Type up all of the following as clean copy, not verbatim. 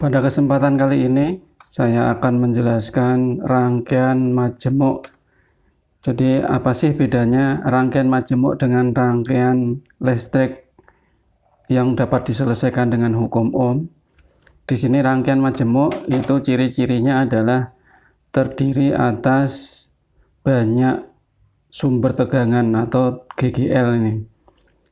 Pada kesempatan kali ini saya akan menjelaskan rangkaian majemuk. Jadi apa sih bedanya rangkaian majemuk dengan rangkaian listrik yang dapat diselesaikan dengan hukum Ohm? Di sini rangkaian majemuk itu ciri-cirinya adalah terdiri atas banyak sumber tegangan atau GGL ini.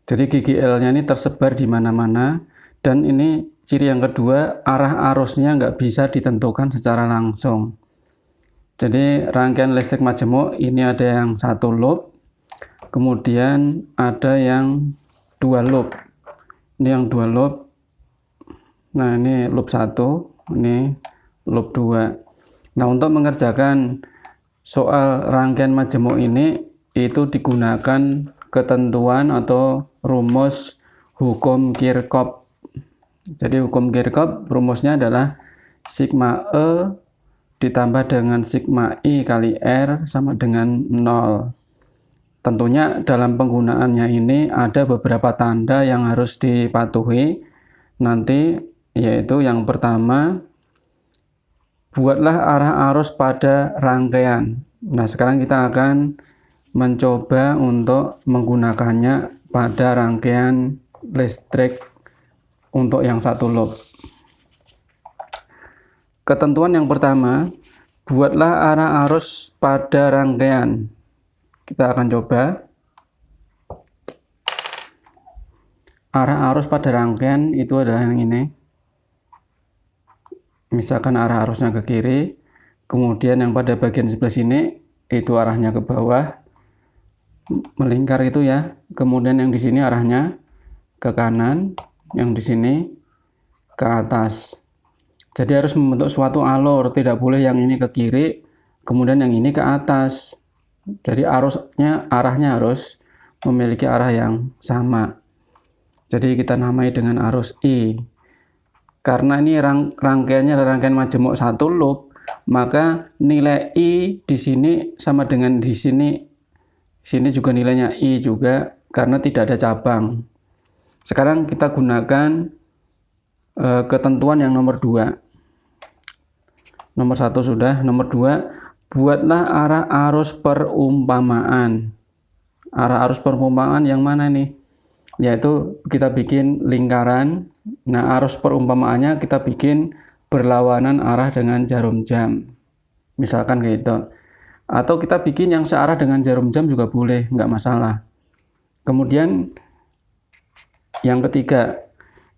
Jadi GGL-nya ini tersebar di mana-mana, dan ini ciri yang kedua, arah arusnya nggak bisa ditentukan secara langsung. Jadi rangkaian listrik majemuk ini ada yang satu loop, kemudian ada yang dua loop. Ini yang dua loop. Nah, ini loop 1, ini loop 2. Nah, untuk mengerjakan soal rangkaian majemuk ini itu digunakan ketentuan atau rumus hukum Kirchhoff. Jadi hukum Kirchhoff rumusnya adalah sigma E ditambah dengan sigma I kali R sama dengan 0. Tentunya dalam penggunaannya ini ada beberapa tanda yang harus dipatuhi nanti, yaitu yang pertama, buatlah arah arus pada rangkaian. Nah, sekarang kita akan mencoba untuk menggunakannya pada rangkaian listrik untuk yang satu loop. Ketentuan yang pertama, buatlah arah arus pada rangkaian. Kita akan coba. Arah arus pada rangkaian itu adalah yang ini. Misalkan arah arusnya ke kiri, kemudian yang pada bagian sebelah sini itu arahnya ke bawah, melingkar itu ya. Kemudian yang di sini arahnya ke kanan, yang di sini ke atas. Jadi harus membentuk suatu alur, tidak boleh yang ini ke kiri, kemudian yang ini ke atas. Jadi arahnya harus memiliki arah yang sama. Jadi kita namai dengan arus I. Karena ini rangkaiannya adalah rangkaian majemuk satu loop, maka nilai I di sini sama dengan di sini. Sini juga nilainya I juga, karena tidak ada cabang. Sekarang kita gunakan ketentuan yang nomor 2. Nomor 1 sudah, nomor 2, buatlah arah arus perumpamaan. Arah arus perumpamaan yang mana nih? Yaitu kita bikin lingkaran. Nah, arus perumpamaannya kita bikin berlawanan arah dengan jarum jam. Misalkan kayak gitu. Atau kita bikin yang searah dengan jarum jam juga boleh, nggak masalah. Kemudian yang ketiga,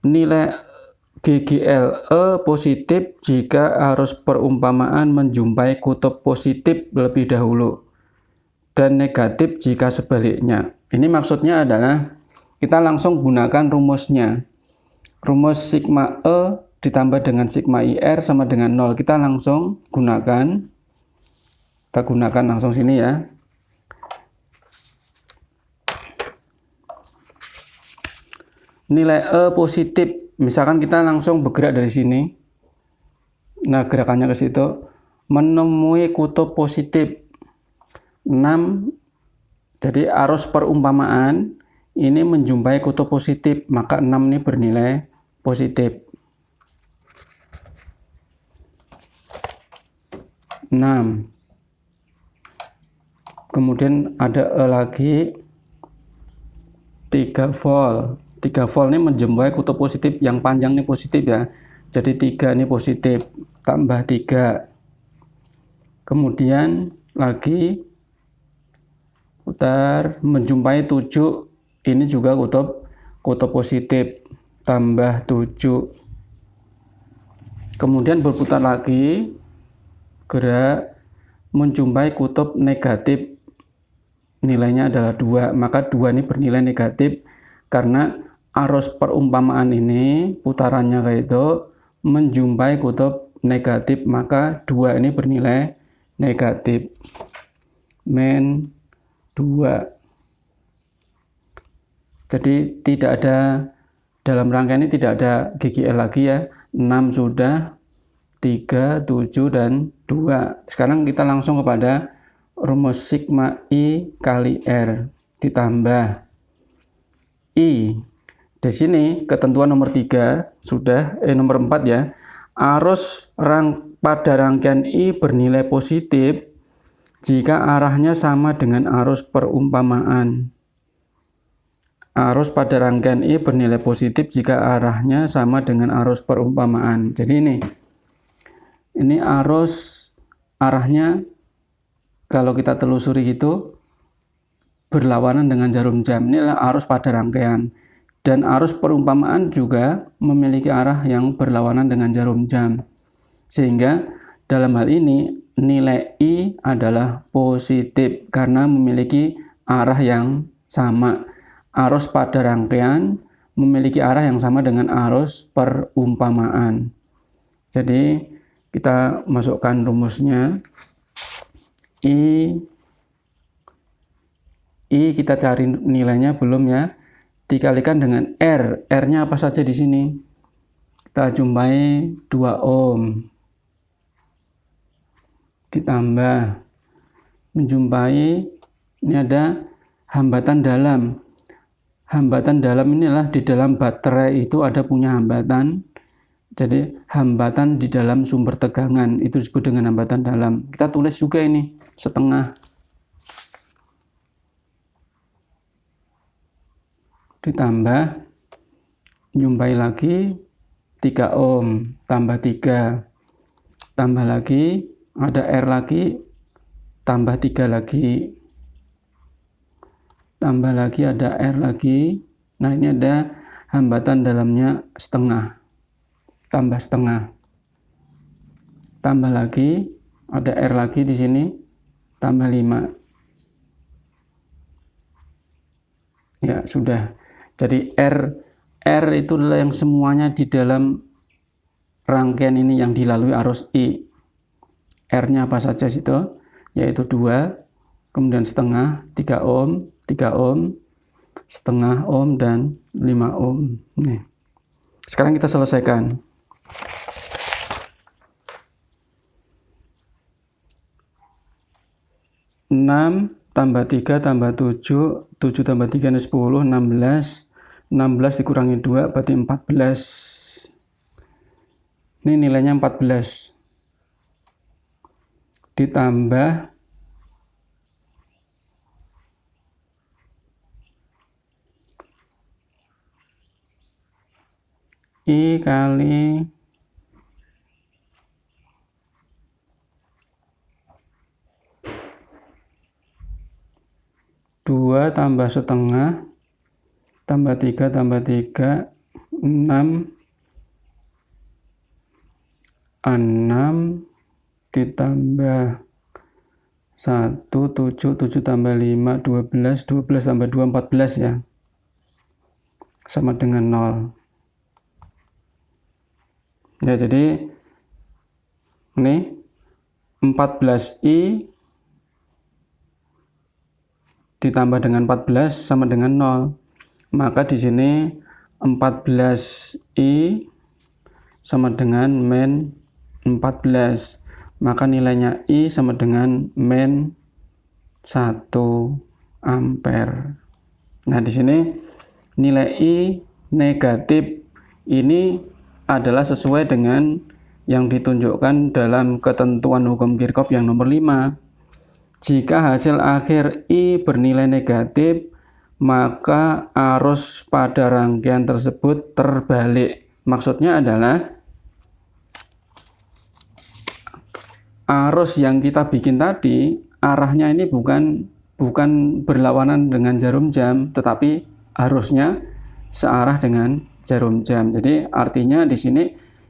nilai GGLE positif jika arus perumpamaan menjumpai kutub positif lebih dahulu, dan negatif jika sebaliknya. Ini maksudnya adalah kita langsung gunakan rumusnya. Rumus sigma E ditambah dengan sigma IR sama dengan 0. Kita langsung gunakan. Kita gunakan langsung sini ya. Nilai E positif. Misalkan kita langsung bergerak dari sini. Nah, gerakannya ke situ. Menemui kutub positif 6. Jadi arus perumpamaan ini menjumpai kutub positif, maka 6 ini bernilai positif. 6. Kemudian ada E lagi, 3 volt. 3 volt ini menjumpai kutub positif, yang panjang ini positif ya. Jadi 3 ini positif, tambah 3. Kemudian lagi putar, menjumpai 7. Ini juga kutub positif, tambah 7. Kemudian berputar lagi, gerak, menjumpai kutub negatif. Nilainya adalah 2, maka 2 ini bernilai negatif karena arus perumpamaan ini putarannya kayak itu menjumpai kutub negatif, maka 2 ini bernilai negatif. Men 2. Jadi tidak ada, dalam rangkaian ini tidak ada GGL lagi ya. 6 sudah, 3, 7, dan 2. Sekarang kita langsung kepada rumus sigma I kali R ditambah I. Di sini ketentuan nomor 3 sudah, nomor 4 ya. arus pada rangkaian I bernilai positif jika arahnya sama dengan arus perumpamaan. Arus pada rangkaian I bernilai positif jika arahnya sama dengan arus perumpamaan. Jadi ini arahnya kalau kita telusuri itu berlawanan dengan jarum jam. Inilah arus pada rangkaian. Dan arus perumpamaan juga memiliki arah yang berlawanan dengan jarum jam. Sehingga dalam hal ini nilai I adalah positif karena memiliki arah yang sama. Arus pada rangkaian memiliki arah yang sama dengan arus perumpamaan. Jadi kita masukkan rumusnya. I kita cari nilainya belum ya? Dikalikan dengan R. R-nya apa saja di sini? Kita jumpai 2 ohm. Ditambah menjumpai ini ada hambatan dalam. Hambatan dalam inilah di dalam baterai itu ada punya hambatan. Jadi hambatan di dalam sumber tegangan itu disebut dengan hambatan dalam. Kita tulis juga ini setengah. Ditambah jumpai lagi 3 ohm tambah 3 tambah lagi ada R lagi tambah 3 lagi tambah lagi ada R lagi. Nah ini ada hambatan dalamnya setengah tambah setengah tambah lagi ada R lagi di sini tambah 5 ya sudah. Jadi R itu adalah yang semuanya di dalam rangkaian ini yang dilalui arus I. R-nya apa saja situ? Yaitu 2, kemudian setengah, 3 ohm, 3 ohm, setengah ohm, dan 5 ohm. Nih. Sekarang kita selesaikan. Enam tambah 3 tambah 7, 7 tambah 3 ini 10, 16, 16 dikurangi 2 berarti 14. Ini nilainya 14. Ditambah I kali 2 tambah setengah tambah 3 tambah 3 6 ditambah 1 7 7 tambah 5 12 12 tambah 2 14 ya sama dengan 0 ya. Jadi ini 14I ditambah dengan 14 sama dengan 0. Maka di sini 14I sama dengan min 14. Maka nilainya I sama dengan min 1 ampere. Nah, di sini nilai I negatif ini adalah sesuai dengan yang ditunjukkan dalam ketentuan hukum Kirchhoff yang nomor 5. Jika hasil akhir I bernilai negatif, maka arus pada rangkaian tersebut terbalik. Maksudnya adalah arus yang kita bikin tadi, arahnya ini bukan berlawanan dengan jarum jam, tetapi arusnya searah dengan jarum jam. Jadi artinya di sini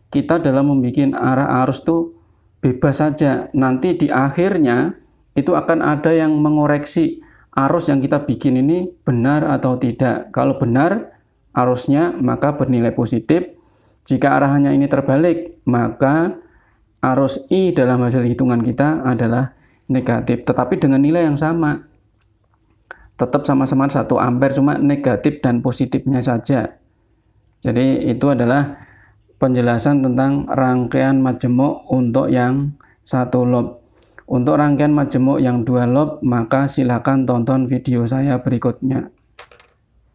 kita dalam membuat arah arus itu bebas saja. Nanti di akhirnya itu akan ada yang mengoreksi arus yang kita bikin ini benar atau tidak. Kalau benar arusnya maka bernilai positif. Jika arahnya ini terbalik maka arus I dalam hasil hitungan kita adalah negatif. Tetapi dengan nilai yang sama. Tetap sama-sama 1 ampere, cuma negatif dan positifnya saja. Jadi itu adalah penjelasan tentang rangkaian majemuk untuk yang 1 lob. Untuk rangkaian majemuk yang 2 lob, maka silakan tonton video saya berikutnya.